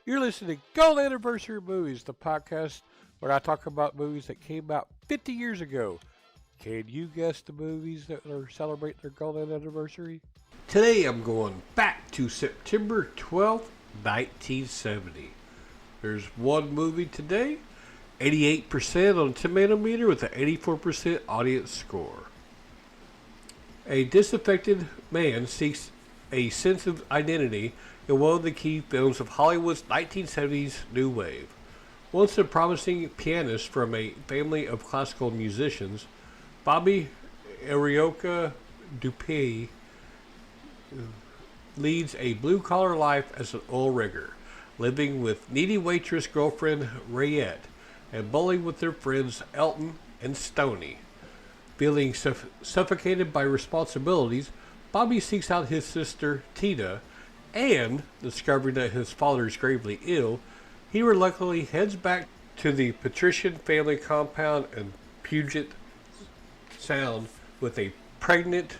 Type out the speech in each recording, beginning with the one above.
You're listening to Gold Anniversary Movies, the podcast where I talk about movies that came out 50 years ago. Can you guess the movies that are celebrating their golden anniversary? Today I'm going back to September 12th, 1970. There's one movie today, 88% on Tomato Meter with an 84% audience score. A disaffected man seeks a sense of identity in one of the key films of Hollywood's 1970s New Wave. Once a promising pianist from a family of classical musicians, Bobby Arioka Dupuy leads a blue-collar life as an oil rigger, living with needy waitress girlfriend Rayette and bowling with their friends Elton and Stoney. Feeling suffocated by responsibilities, Bobby seeks out his sister Tita, and, discovering that his father is gravely ill, he reluctantly heads back to the patrician family compound in Puget Sound with a pregnant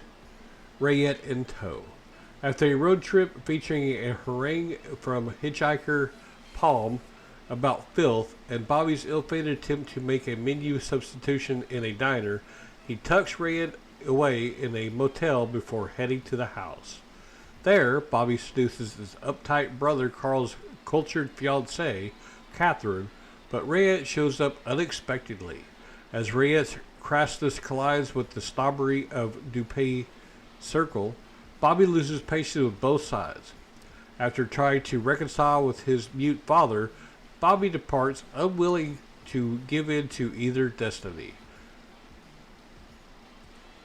Rayette in tow. After a road trip featuring a harangue from hitchhiker Palm about filth and Bobby's ill-fated attempt to make a menu substitution in a diner, he tucks Rayette away in a motel before heading to the house. There, Bobby seduces his uptight brother Carl's cultured fiancée, Catherine, but Rayette shows up unexpectedly. As Rayette's crassness collides with the snobbery of Dupuy's circle, Bobby loses patience with both sides. After trying to reconcile with his mute father, Bobby departs, unwilling to give in to either destiny.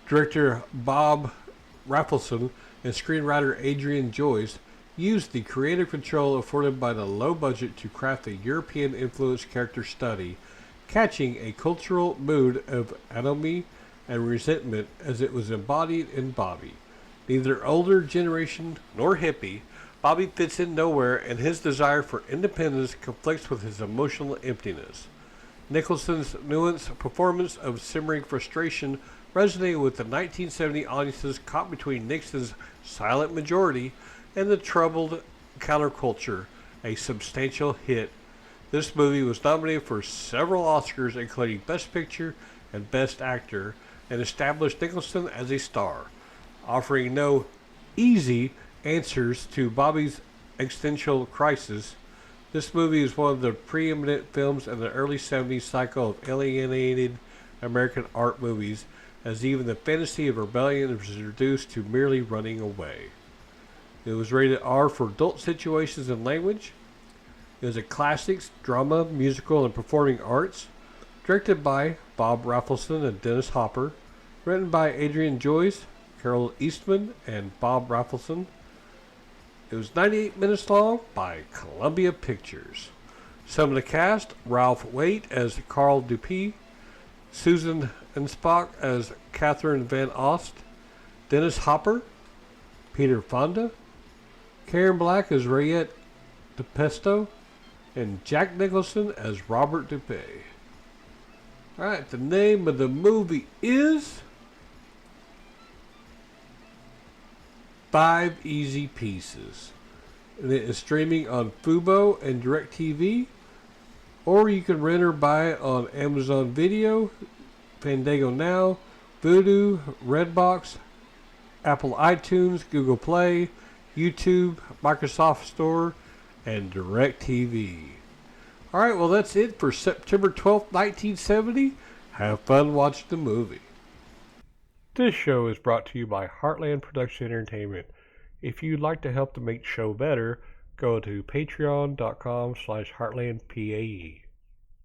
Director Bob Rafelson and screenwriter Adrian Joyce used the creative control afforded by the low budget to craft a European-influenced character study, catching a cultural mood of anomie and resentment as it was embodied in Bobby. Neither older generation nor hippie, Bobby fits in nowhere, and his desire for independence conflicts with his emotional emptiness. Nicholson's nuanced performance of simmering frustration resonated with the 1970 audiences caught between Nixon's silent majority and the troubled counterculture, a substantial hit. This movie was nominated for several Oscars, including Best Picture and Best Actor, and established Nicholson as a star. Offering no easy answers to Bobby's existential crisis, this movie is one of the preeminent films in the early 70s cycle of alienated American art movies, as even the fantasy of rebellion was reduced to merely running away. It was rated R for adult situations and language. It was a classics, drama, musical, and performing arts. Directed by Bob Rafelson and Dennis Hopper. Written by Adrian Joyce, Carol Eastman, and Bob Rafelson. It was 98 minutes long by Columbia Pictures. Some of the cast: Ralph Waite as Carl Dupuy, Susan Spock as Catherine Van Ost, Dennis Hopper, Peter Fonda, Karen Black as Rayette DePesto, and Jack Nicholson as Robert Dupuy. Alright, the name of the movie is 5 Easy Pieces. And it is streaming on Fubo and DirecTV, or you can rent or buy it on Amazon Video, Fandango Now, Vudu, Redbox, Apple iTunes, Google Play, YouTube, Microsoft Store, and DirecTV. Alright, well that's it for September 12th, 1970. Have fun watching the movie. This show is brought to you by Heartland Production Entertainment. If you'd like to help to make the show better, go to patreon.com/heartlandpae.